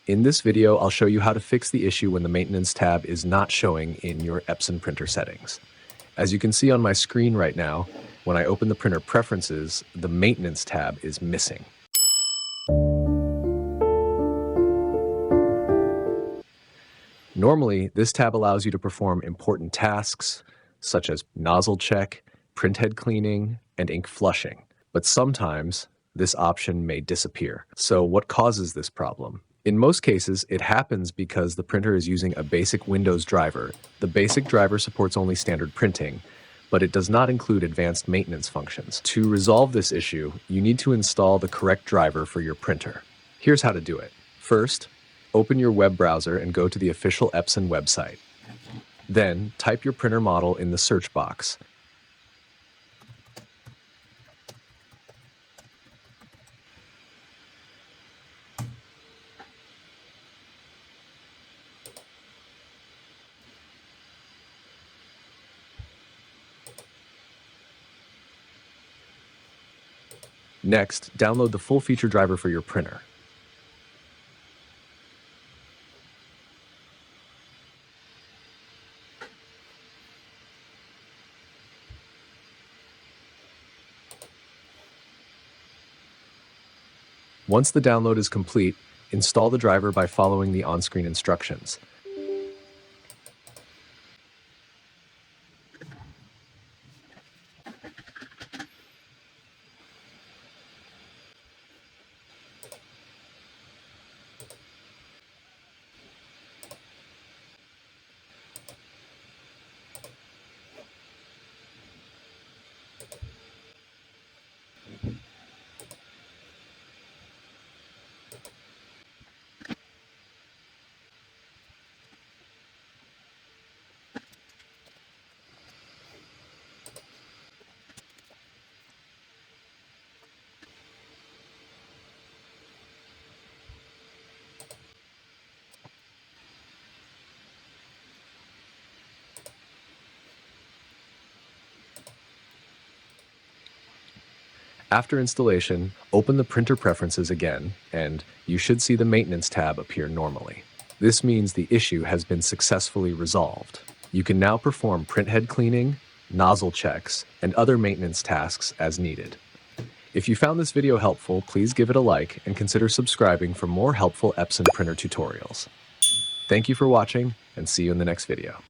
In this video, I'll show you how to fix the issue when the maintenance tab is not showing in your Epson printer settings. As you can see on my screen right now, when I open the printer preferences, the maintenance tab is missing. Normally, this tab allows you to perform important tasks such as nozzle check, printhead cleaning, and ink flushing. But sometimes, this option may disappear. So what causes this problem? In most cases, it happens because the printer is using a basic Windows driver. The basic driver supports only standard printing, but it does not include advanced maintenance functions. To resolve this issue, you need to install the correct driver for your printer. Here's how to do it. First, open your web browser and go to the official Epson website. Then, type your printer model in the search box. Next, download the full feature driver for your printer. Once the download is complete, install the driver by following the on-screen instructions. After installation, open the printer preferences again, and you should see the maintenance tab appear normally. This means the issue has been successfully resolved. You can now perform printhead cleaning, nozzle checks, and other maintenance tasks as needed. If you found this video helpful, please give it a like and consider subscribing for more helpful Epson printer tutorials. Thank you for watching, and see you in the next video.